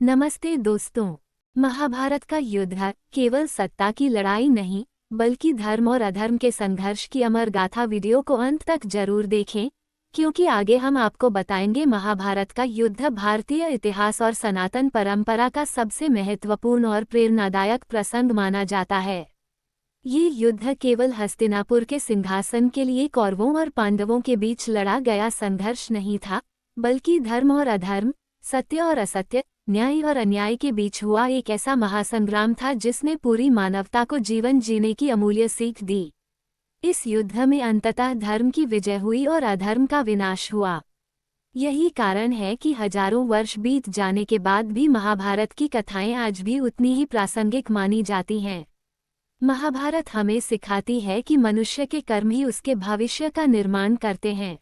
नमस्ते दोस्तों। महाभारत का युद्ध केवल सत्ता की लड़ाई नहीं, बल्कि धर्म और अधर्म के संघर्ष की अमर गाथा। वीडियो को अंत तक जरूर देखें, क्योंकि आगे हम आपको बताएंगे महाभारत का युद्ध भारतीय इतिहास और सनातन परंपरा का सबसे महत्वपूर्ण और प्रेरणादायक प्रसंग माना जाता है। ये युद्ध केवल हस्तिनापुर के सिंहासन के लिए कौरवों और पांडवों के बीच लड़ा गया संघर्ष नहीं था, बल्कि धर्म और अधर्म, सत्य और असत्य, न्याय और अन्याय के बीच हुआ एक ऐसा महासंग्राम था जिसने पूरी मानवता को जीवन जीने की अमूल्य सीख दी। इस युद्ध में अंततः धर्म की विजय हुई और अधर्म का विनाश हुआ। यही कारण है कि हजारों वर्ष बीत जाने के बाद भी महाभारत की कथाएं आज भी उतनी ही प्रासंगिक मानी जाती हैं। महाभारत हमें सिखाती है कि मनुष्य के कर्म ही उसके भविष्य का निर्माण करते हैं।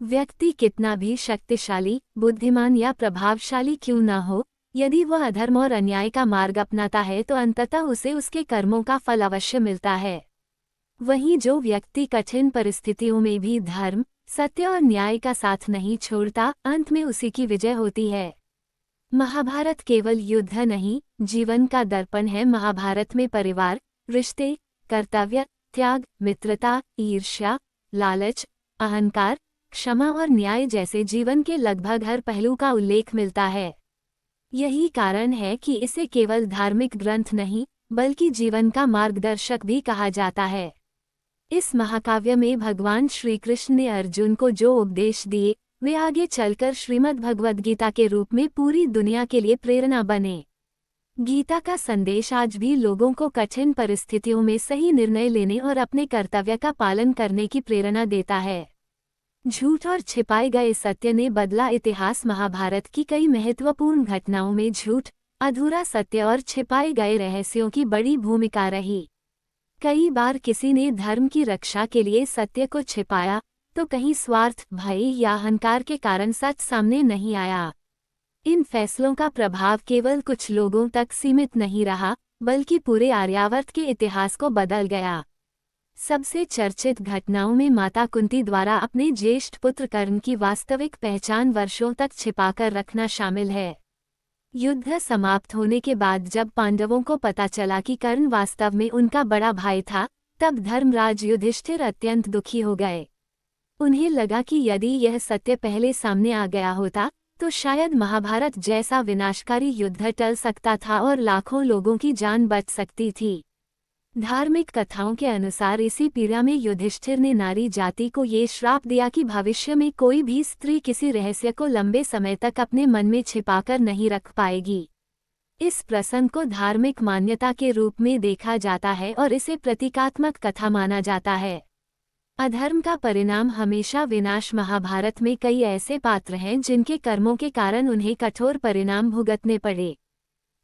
व्यक्ति कितना भी शक्तिशाली, बुद्धिमान या प्रभावशाली क्यों न हो, यदि वह अधर्म और अन्याय का मार्ग अपनाता है तो अंततः उसे उसके कर्मों का फल अवश्य मिलता है। वहीं जो व्यक्ति कठिन परिस्थितियों में भी धर्म, सत्य और न्याय का साथ नहीं छोड़ता, अंत में उसी की विजय होती है। महाभारत केवल युद्ध नहीं, जीवन का दर्पण है। महाभारत में परिवार, रिश्ते, कर्तव्य, त्याग, मित्रता, ईर्ष्या, लालच, अहंकार, क्षमा और न्याय जैसे जीवन के लगभग हर पहलू का उल्लेख मिलता है। यही कारण है कि इसे केवल धार्मिक ग्रंथ नहीं, बल्कि जीवन का मार्गदर्शक भी कहा जाता है। इस महाकाव्य में भगवान श्री कृष्ण ने अर्जुन को जो उपदेश दिए, वे आगे चलकर श्रीमद् भगवद गीता के रूप में पूरी दुनिया के लिए प्रेरणा बने। गीता का संदेश आज भी लोगों को कठिन परिस्थितियों में सही निर्णय लेने और अपने कर्तव्य का पालन करने की प्रेरणा देता है। झूठ और छिपाए गए सत्य ने बदला इतिहास। महाभारत की कई महत्वपूर्ण घटनाओं में झूठ, अधूरा सत्य और छिपाए गए रहस्यों की बड़ी भूमिका रही। कई बार किसी ने धर्म की रक्षा के लिए सत्य को छिपाया, तो कहीं स्वार्थ, भय या अहंकार के कारण सच सामने नहीं आया। इन फैसलों का प्रभाव केवल कुछ लोगों तक सीमित नहीं रहा, बल्कि पूरे आर्यावर्त के इतिहास को बदल गया। सबसे चर्चित घटनाओं में माता कुंती द्वारा अपने ज्येष्ठ पुत्र कर्ण की वास्तविक पहचान वर्षों तक छिपाकर रखना शामिल है। युद्ध समाप्त होने के बाद जब पांडवों को पता चला कि कर्ण वास्तव में उनका बड़ा भाई था, तब धर्मराज युधिष्ठिर अत्यंत दुखी हो गए। उन्हें लगा कि यदि यह सत्य पहले सामने आ गया होता, तो शायद महाभारत जैसा विनाशकारी युद्ध टल सकता था और लाखों लोगों की जान बच सकती थी। धार्मिक कथाओं के अनुसार इसी पीड़ा में युधिष्ठिर ने नारी जाति को ये श्राप दिया कि भविष्य में कोई भी स्त्री किसी रहस्य को लंबे समय तक अपने मन में छिपाकर नहीं रख पाएगी। इस प्रसंग को धार्मिक मान्यता के रूप में देखा जाता है और इसे प्रतीकात्मक कथा माना जाता है। अधर्म का परिणाम हमेशा विनाश। महाभारत में कई ऐसे पात्र हैं जिनके कर्मों के कारण उन्हें कठोर परिणाम भुगतने पड़े।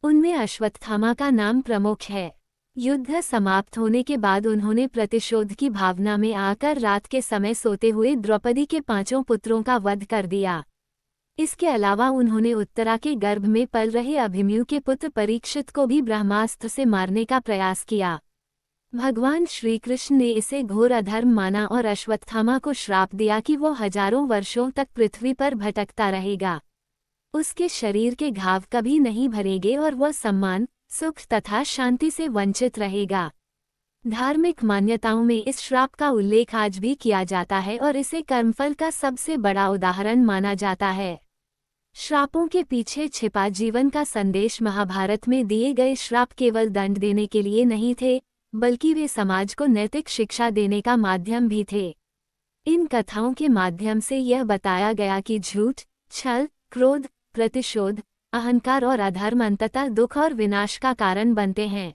उनमें अश्वत्थामा का नाम प्रमुख है। युद्ध समाप्त होने के बाद उन्होंने प्रतिशोध की भावना में आकर रात के समय सोते हुए द्रौपदी के 5 पुत्रों का वध कर दिया। इसके अलावा उन्होंने उत्तरा के गर्भ में पल रहे अभिमन्यु के पुत्र परीक्षित को भी ब्रह्मास्त्र से मारने का प्रयास किया। भगवान श्री कृष्ण ने इसे घोर अधर्म माना और अश्वत्थामा को श्राप दिया कि वो हजारों वर्षों तक पृथ्वी पर भटकता रहेगा। उसके शरीर के घाव कभी नहीं भरेंगे और वह सम्मान, सुख तथा शांति से वंचित रहेगा। धार्मिक मान्यताओं में इस श्राप का उल्लेख आज भी किया जाता है और इसे कर्मफल का सबसे बड़ा उदाहरण माना जाता है। श्रापों के पीछे छिपा जीवन का संदेश। महाभारत में दिए गए श्राप केवल दंड देने के लिए नहीं थे, बल्कि वे समाज को नैतिक शिक्षा देने का माध्यम भी थे। इन कथाओं के माध्यम से यह बताया गया कि झूठ, छल, क्रोध, प्रतिशोध, अहंकार और अधर्म अंततः दुख और विनाश का कारण बनते हैं।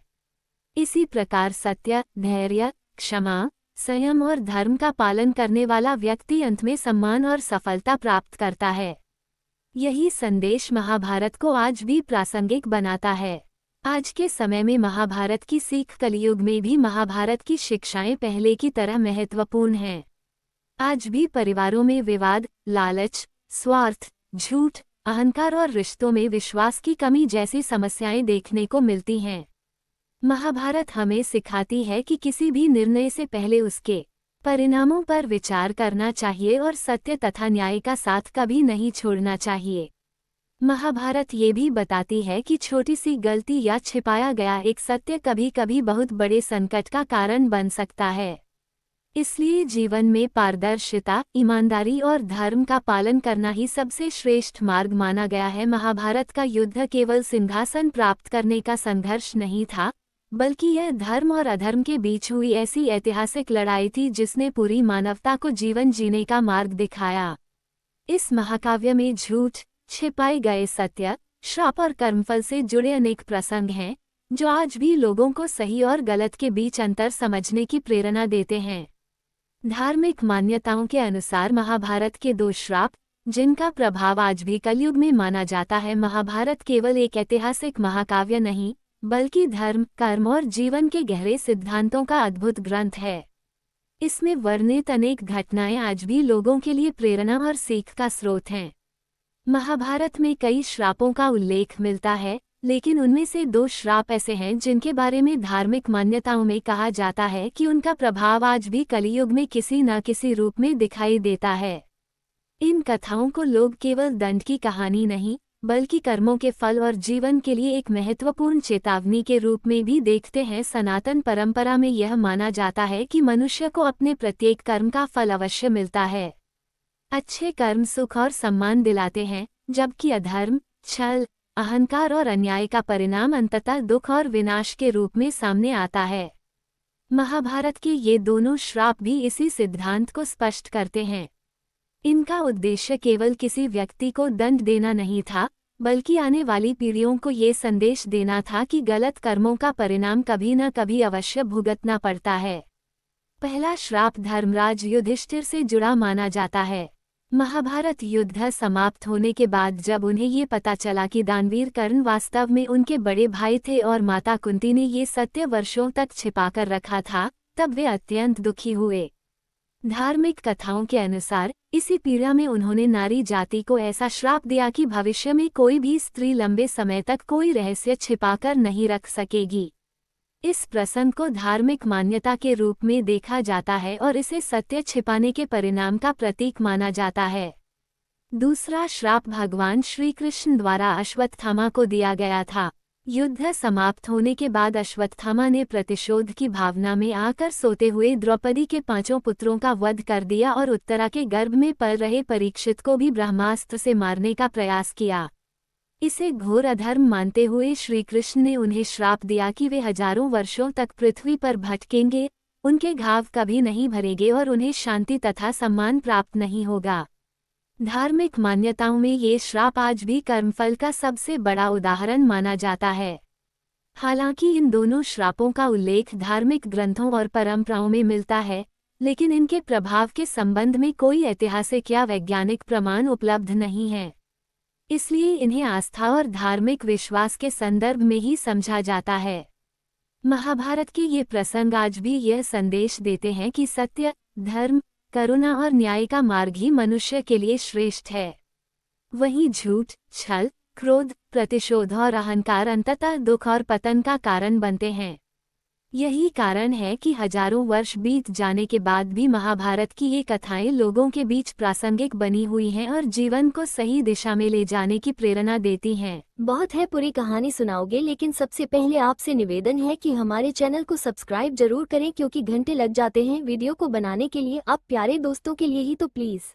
इसी प्रकार सत्य, धैर्य, क्षमा, संयम और धर्म का पालन करने वाला व्यक्ति अंत में सम्मान और सफलता प्राप्त करता है। यही संदेश महाभारत को आज भी प्रासंगिक बनाता है। आज के समय में महाभारत की सीख कलयुग में भी महाभारत की शिक्षाएं पहले की तरह महत्वपूर्ण हैं। आज भी परिवारों में विवाद, लालच, स्वार्थ, झूठ, अहंकार और रिश्तों में विश्वास की कमी जैसी समस्याएं देखने को मिलती हैं। महाभारत हमें सिखाती है कि किसी भी निर्णय से पहले उसके परिणामों पर विचार करना चाहिए और सत्य तथा न्याय का साथ कभी नहीं छोड़ना चाहिए। महाभारत ये भी बताती है कि छोटी सी गलती या छिपाया गया एक सत्य कभी कभी बहुत बड़े संकट का कारण बन सकता है। इसलिए जीवन में पारदर्शिता, ईमानदारी और धर्म का पालन करना ही सबसे श्रेष्ठ मार्ग माना गया है। महाभारत का युद्ध केवल सिंहासन प्राप्त करने का संघर्ष नहीं था, बल्कि यह धर्म और अधर्म के बीच हुई ऐसी ऐतिहासिक लड़ाई थी जिसने पूरी मानवता को जीवन जीने का मार्ग दिखाया। इस महाकाव्य में झूठ, छिपाए गए सत्य, श्राप और कर्मफल से जुड़े अनेक प्रसंग हैं, जो आज भी लोगों को सही और गलत के बीच अंतर समझने की प्रेरणा देते हैं। धार्मिक मान्यताओं के अनुसार महाभारत के 2 श्राप, जिनका प्रभाव आज भी कलयुग में माना जाता है। महाभारत केवल एक ऐतिहासिक महाकाव्य नहीं, बल्कि धर्म, कर्म और जीवन के गहरे सिद्धांतों का अद्भुत ग्रंथ है। इसमें वर्णित अनेक घटनाएं आज भी लोगों के लिए प्रेरणा और सीख का स्रोत हैं। महाभारत में कई श्रापों का उल्लेख मिलता है, लेकिन उनमें से 2 श्राप ऐसे हैं जिनके बारे में धार्मिक मान्यताओं में कहा जाता है कि उनका प्रभाव आज भी कलियुग में किसी न किसी रूप में दिखाई देता है। इन कथाओं को लोग केवल दंड की कहानी नहीं, बल्कि कर्मों के फल और जीवन के लिए एक महत्वपूर्ण चेतावनी के रूप में भी देखते हैं। सनातन परंपरा में यह माना जाता है कि मनुष्य को अपने प्रत्येक कर्म का फल अवश्य मिलता है। अच्छे कर्म सुख और सम्मान दिलाते हैं, जबकि अधर्म, छल, अहंकार और अन्याय का परिणाम अंततः दुख और विनाश के रूप में सामने आता है। महाभारत के ये दोनों श्राप भी इसी सिद्धांत को स्पष्ट करते हैं। इनका उद्देश्य केवल किसी व्यक्ति को दंड देना नहीं था, बल्कि आने वाली पीढ़ियों को ये संदेश देना था कि गलत कर्मों का परिणाम कभी न कभी अवश्य भुगतना पड़ता है। पहला श्राप धर्मराज युधिष्ठिर से जुड़ा माना जाता है। महाभारत युद्ध समाप्त होने के बाद जब उन्हें ये पता चला कि दानवीर कर्ण वास्तव में उनके बड़े भाई थे और माता कुंती ने ये सत्य वर्षों तक छिपाकर रखा था, तब वे अत्यंत दुखी हुए। धार्मिक कथाओं के अनुसार इसी पीड़ा में उन्होंने नारी जाति को ऐसा श्राप दिया कि भविष्य में कोई भी स्त्री लंबे समय तक कोई रहस्य छिपाकर नहीं रख सकेगी। इस प्रसंग को धार्मिक मान्यता के रूप में देखा जाता है और इसे सत्य छिपाने के परिणाम का प्रतीक माना जाता है। दूसरा श्राप भगवान श्री कृष्ण द्वारा अश्वत्थामा को दिया गया था। युद्ध समाप्त होने के बाद अश्वत्थामा ने प्रतिशोध की भावना में आकर सोते हुए द्रौपदी के 5 पुत्रों का वध कर दिया और उत्तरा के गर्भ में पल रहे परीक्षित को भी ब्रह्मास्त्र से मारने का प्रयास किया। इसे घोर अधर्म मानते हुए श्री कृष्ण ने उन्हें श्राप दिया कि वे हजारों वर्षों तक पृथ्वी पर भटकेंगे, उनके घाव कभी नहीं भरेंगे और उन्हें शांति तथा सम्मान प्राप्त नहीं होगा। धार्मिक मान्यताओं में ये श्राप आज भी कर्मफल का सबसे बड़ा उदाहरण माना जाता है। हालांकि इन दोनों श्रापों का उल्लेख धार्मिक ग्रंथों और परंपराओं में मिलता है, लेकिन इनके प्रभाव के संबंध में कोई ऐतिहासिक या वैज्ञानिक प्रमाण उपलब्ध नहीं है। इसलिए इन्हें आस्था और धार्मिक विश्वास के संदर्भ में ही समझा जाता है। महाभारत के ये प्रसंग आज भी यह संदेश देते हैं कि सत्य, धर्म, करुणा और न्याय का मार्ग ही मनुष्य के लिए श्रेष्ठ है। वहीं झूठ, छल, क्रोध, प्रतिशोध और अहंकार अंततः दुख और पतन का कारण बनते हैं। यही कारण है कि हजारों वर्ष बीत जाने के बाद भी महाभारत की ये कथाएं लोगों के बीच प्रासंगिक बनी हुई हैं और जीवन को सही दिशा में ले जाने की प्रेरणा देती हैं। बहुत है, पूरी कहानी सुनाओगे, लेकिन सबसे पहले आपसे निवेदन है कि हमारे चैनल को सब्सक्राइब जरूर करें, क्योंकि घंटे लग जाते हैं वीडियो को बनाने के लिए। आप प्यारे दोस्तों के लिए ही तो प्लीज